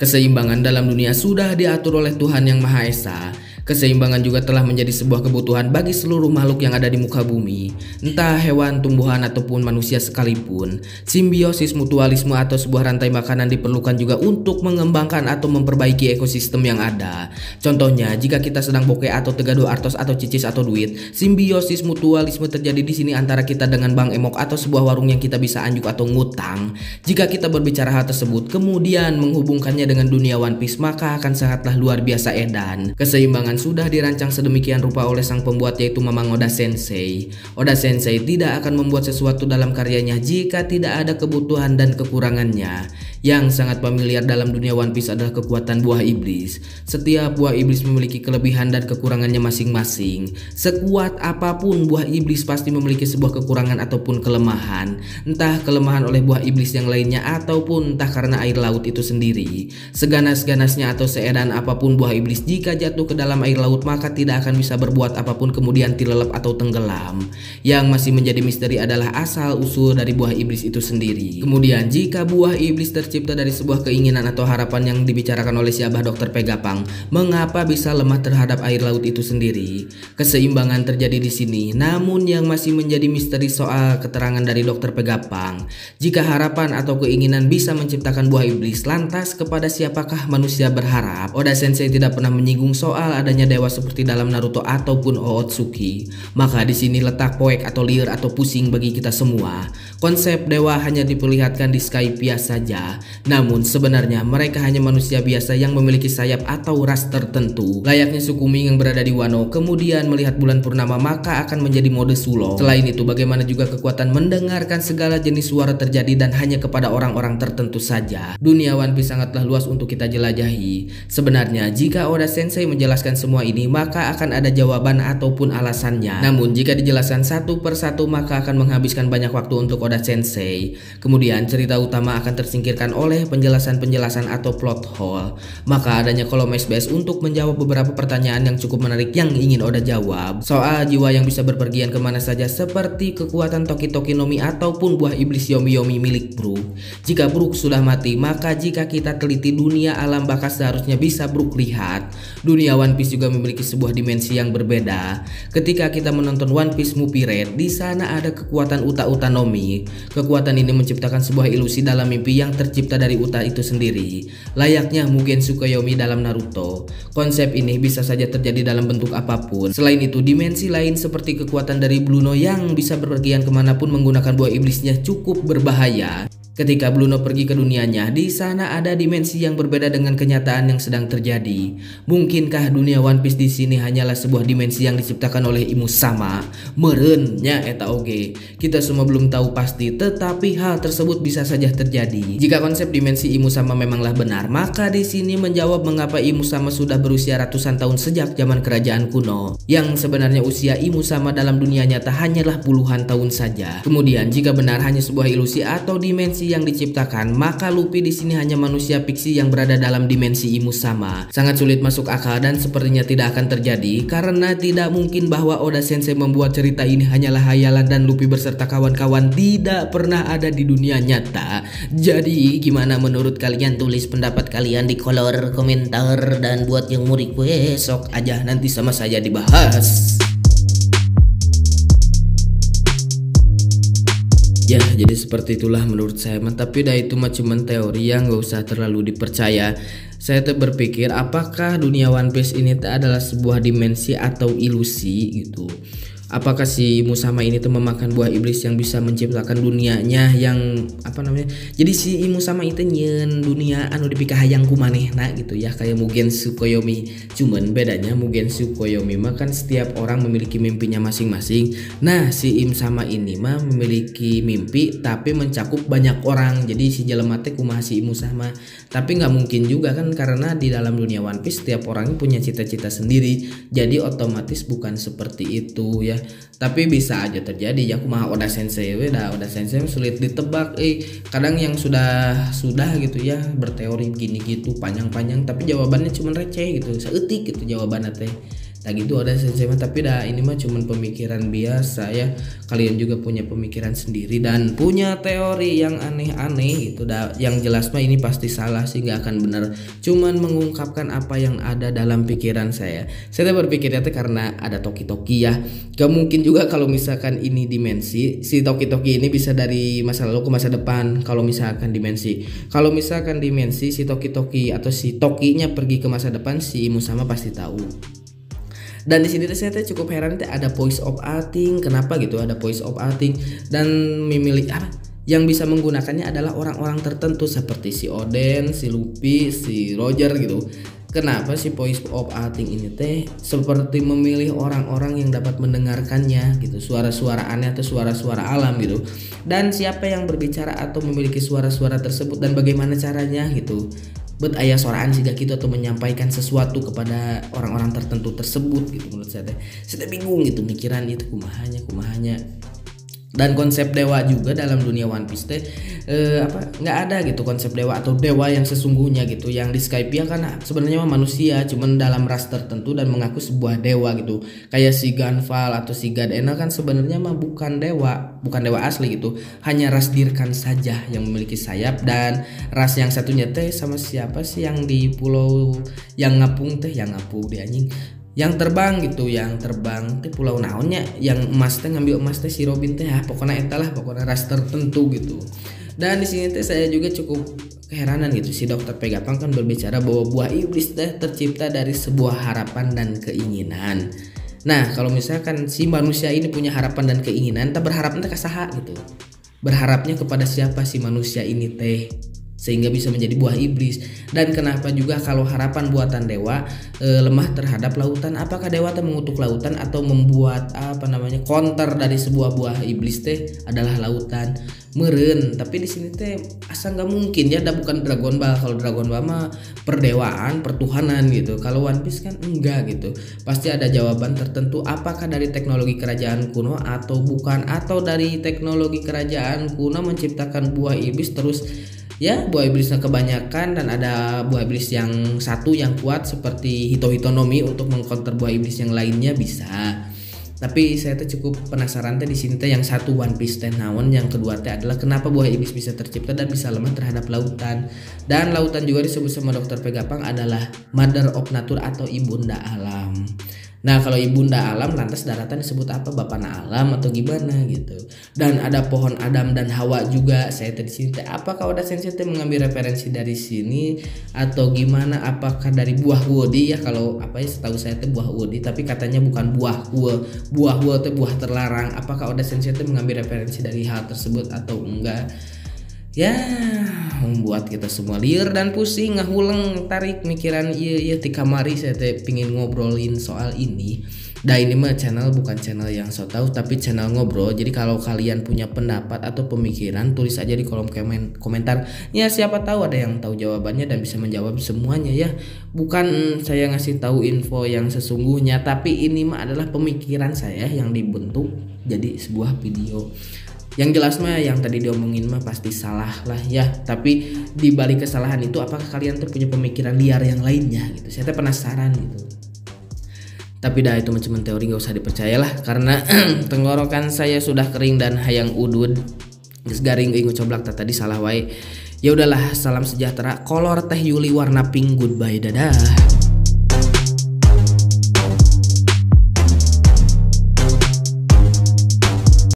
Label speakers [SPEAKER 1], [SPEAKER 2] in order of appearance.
[SPEAKER 1] Keseimbangan dalam dunia sudah diatur oleh Tuhan Yang Maha Esa. Keseimbangan juga telah menjadi sebuah kebutuhan bagi seluruh makhluk yang ada di muka bumi, entah hewan, tumbuhan, ataupun manusia sekalipun. Simbiosis mutualisme atau sebuah rantai makanan diperlukan juga untuk mengembangkan atau memperbaiki ekosistem yang ada. Contohnya, jika kita sedang bokeh atau tegado artos atau cicis atau duit, simbiosis mutualisme terjadi di sini antara kita dengan Bang Emok atau sebuah warung yang kita bisa anjuk atau ngutang. Jika kita berbicara hal tersebut, kemudian menghubungkannya dengan dunia One Piece, maka akan sangatlah luar biasa edan. Keseimbangan sudah dirancang sedemikian rupa oleh sang pembuat, yaitu Mamang Oda Sensei. Oda Sensei tidak akan membuat sesuatu dalam karyanya jika tidak ada kebutuhan dan kekurangannya. Yang sangat familiar dalam dunia One Piece adalah kekuatan buah iblis. Setiap buah iblis memiliki kelebihan dan kekurangannya masing-masing. Sekuat apapun buah iblis pasti memiliki sebuah kekurangan ataupun kelemahan. Entah kelemahan oleh buah iblis yang lainnya ataupun entah karena air laut itu sendiri. Seganas-ganasnya atau seedan apapun buah iblis, jika jatuh ke dalam air laut maka tidak akan bisa berbuat apapun kemudian tilelep atau tenggelam. Yang masih menjadi misteri adalah asal usul dari buah iblis itu sendiri. Kemudian jika buah iblis tercipta dari sebuah keinginan atau harapan yang dibicarakan oleh si Abah Dr. Pegapang, mengapa bisa lemah terhadap air laut itu sendiri? Keseimbangan terjadi di sini. Namun yang masih menjadi misteri soal keterangan dari Dr. Pegapang, jika harapan atau keinginan bisa menciptakan buah iblis, lantas kepada siapakah manusia berharap? Oda Sensei tidak pernah menyinggung soal adanya dewa seperti dalam Naruto ataupun Ootsuki. Maka di sini letak poek atau liar atau pusing bagi kita semua. Konsep dewa hanya diperlihatkan di Skypiea saja. Namun sebenarnya mereka hanya manusia biasa yang memiliki sayap atau ras tertentu. Layaknya suku Ming yang berada di Wano kemudian melihat bulan purnama maka akan menjadi mode sulong. Selain itu, bagaimana juga kekuatan mendengarkan segala jenis suara terjadi dan hanya kepada orang-orang tertentu saja. Dunia One Piece sangatlah luas untuk kita jelajahi. Sebenarnya jika Oda Sensei menjelaskan semua ini maka akan ada jawaban ataupun alasannya. Namun jika dijelaskan satu persatu maka akan menghabiskan banyak waktu untuk Oda Sensei. Kemudian cerita utama akan tersingkirkan oleh penjelasan-penjelasan atau plot hole. Maka adanya kolom SBS untuk menjawab beberapa pertanyaan yang cukup menarik yang ingin Oda jawab. Soal jiwa yang bisa berpergian kemana saja seperti kekuatan Toki-Toki no Mi ataupun buah iblis Yomi-Yomi milik Brook. Jika Brook sudah mati, maka jika kita teliti dunia alam baka seharusnya bisa Brook lihat. Dunia One Piece juga memiliki sebuah dimensi yang berbeda. Ketika kita menonton One Piece Movie Red, di sana ada kekuatan Uta-Uta no Mi. Kekuatan ini menciptakan sebuah ilusi dalam mimpi yang tercipta dari Uta itu sendiri, layaknya Mugen Tsukuyomi dalam Naruto. Konsep ini bisa saja terjadi dalam bentuk apapun. Selain itu, dimensi lain seperti kekuatan dari Bluno yang bisa berpergian kemanapun menggunakan buah iblisnya cukup berbahaya. Ketika Bluno pergi ke dunianya, di sana ada dimensi yang berbeda dengan kenyataan yang sedang terjadi. Mungkinkah dunia One Piece di sini hanyalah sebuah dimensi yang diciptakan oleh Imu Sama? Merennya eta oge. Kita semua belum tahu pasti, tetapi hal tersebut bisa saja terjadi. Jika konsep dimensi Imu Sama memanglah benar, maka di sini menjawab mengapa Imu Sama sudah berusia ratusan tahun sejak zaman kerajaan kuno. Yang sebenarnya usia Imu Sama dalam dunia nyata hanyalah puluhan tahun saja. Kemudian jika benar hanya sebuah ilusi atau dimensi yang diciptakan, maka Luffy di sini hanya manusia fiksi yang berada dalam dimensi Imu Sama. Sangat sulit masuk akal dan sepertinya tidak akan terjadi karena tidak mungkin bahwa Oda Sensei membuat cerita ini hanyalah hayalan dan Luffy beserta kawan-kawan tidak pernah ada di dunia nyata. Jadi gimana menurut kalian? Tulis pendapat kalian di kolom komentar dan buat yang mau request sok aja nanti sama saya dibahas. Ya, jadi seperti itulah menurut saya. Tapi dah itu mah cuman teori yang gak usah terlalu dipercaya. Saya tuh berpikir apakah dunia One Piece ini adalah sebuah dimensi atau ilusi gitu. Apakah si Musama ini tuh memakan buah iblis yang bisa menciptakan dunianya yang apa namanya? Jadi si Musama itu nyen dunia anu dipikah hayang kumanehna gitu ya, kayak Mugen Tsukuyomi. Cuman bedanya Mugen Tsukuyomi mah kan setiap orang memiliki mimpinya masing-masing. Nah, si Sama ini mah memiliki mimpi tapi mencakup banyak orang. Jadi si jelema teh kumaha si Musama. Tapi nggak mungkin juga kan karena di dalam dunia One Piece setiap orang punya cita-cita sendiri. Jadi otomatis bukan seperti itu ya. Tapi bisa aja terjadi ya kumaha Oda Sensei Oda Sensei sulit ditebak. Kadang yang sudah gitu ya berteori gini gitu panjang-panjang tapi jawabannya cuma receh gitu, seetik gitu jawabannya teh. Nah gitu ada sensei mah, tapi dah ini mah cuman pemikiran biasa ya. Kalian juga punya pemikiran sendiri dan punya teori yang aneh-aneh gitu. Dah yang jelas mah ini pasti salah sih, nggak akan benar. Cuman mengungkapkan apa yang ada dalam pikiran saya. Saya berpikirnya tuh karena ada toki-toki ya. Gak mungkin juga kalau misalkan ini dimensi, si toki-toki ini bisa dari masa lalu ke masa depan. Kalau misalkan dimensi si toki-toki atau si tokinya pergi ke masa depan, si Musama pasti tahu. Dan di sini saya cukup heran ada voice of acting. Kenapa gitu ada voice of acting dan memilih apa? Yang bisa menggunakannya adalah orang-orang tertentu seperti si Oden, si Luffy, si Roger gitu. Kenapa si voice of acting ini seperti memilih orang-orang yang dapat mendengarkannya gitu, suara-suara aneh atau suara-suara alam gitu. Dan siapa yang berbicara atau memiliki suara-suara tersebut dan bagaimana caranya gitu. Bet ayah suaraan sih gitu atau menyampaikan sesuatu kepada orang-orang tertentu tersebut gitu. Menurut saya bingung gitu mikiran itu kumahanya. Dan konsep dewa juga dalam dunia One Piece nggak ada gitu konsep dewa atau dewa yang sesungguhnya gitu. Yang di Skypiea kan sebenarnya manusia cuman dalam ras tertentu dan mengaku sebuah dewa gitu. Kayak si Gunval atau si God Enel kan sebenarnya mah bukan dewa asli gitu. Hanya ras Dirkan saja yang memiliki sayap, dan ras yang satunya sama siapa sih yang di pulau yang ngapung dia anjing. Yang terbang pulau naonnya yang emas ngambil emas si Robin pokoknya etalah pokoknya ras tertentu gitu. Dan di sini saya juga cukup keheranan gitu, si Dokter Vegapunk kan berbicara bahwa buah iblis tercipta dari sebuah harapan dan keinginan. Nah kalau misalkan si manusia ini punya harapan dan keinginan, berharapnya ke saha gitu, berharapnya kepada siapa si manusia ini sehingga bisa menjadi buah iblis. Dan kenapa juga kalau harapan buatan dewa lemah terhadap lautan, apakah dewa mengutuk lautan atau membuat counter dari sebuah buah iblis adalah lautan meren. Tapi di sini asa nggak mungkin ya, bukan Dragon Ball. Kalau Dragon Ball mah perdewaan, pertuhanan gitu. Kalau One Piece kan enggak gitu. Pasti ada jawaban tertentu, apakah dari teknologi kerajaan kuno atau bukan, atau dari teknologi kerajaan kuno menciptakan buah iblis terus ya buah iblisnya kebanyakan dan ada buah iblis yang satu yang kuat seperti Hitohitonomi untuk mengcounter buah iblis yang lainnya bisa. Tapi saya cukup penasaran di sini yang satu One Piece naon, yang kedua adalah kenapa buah iblis bisa tercipta dan bisa lemah terhadap lautan. Dan lautan juga disebut sama Dr. Vegapunk adalah Mother of Nature atau ibunda alam. Nah kalau ibunda alam lantas daratan disebut apa, bapana alam atau gimana gitu. Dan ada pohon Adam dan Hawa juga. Saya di sini apakah Oda Sensei mengambil referensi dari sini atau gimana? Apakah dari buah Woody ya? Kalau setahu saya buah Woody, tapi katanya bukan buah buah buah terlarang. Apakah Oda Sensei mengambil referensi dari hal tersebut atau enggak? Ya membuat kita semua liar dan pusing, ngahuleng tarik mikiran iya di kamari. Saya pingin ngobrolin soal ini. Nah ini mah channel bukan channel yang so tahu, tapi channel ngobrol. Jadi kalau kalian punya pendapat atau pemikiran, tulis aja di kolom komentar. Ya siapa tahu ada yang tahu jawabannya dan bisa menjawab semuanya ya. Bukan saya ngasih tahu info yang sesungguhnya, tapi ini mah adalah pemikiran saya yang dibentuk jadi sebuah video. Yang jelas mah yang tadi diomongin mah pasti salah lah ya. Tapi di balik kesalahan itu apakah kalian punya pemikiran liar yang lainnya gitu. Saya penasaran gitu. Tapi dah itu cuma teori, gak usah dipercayalah karena tenggorokan saya sudah kering dan hayang udud. Geus garing ingu coblak tadi salah wae. Ya udahlah, salam sejahtera. Kolor teh Yuli warna pink, goodbye, dadah.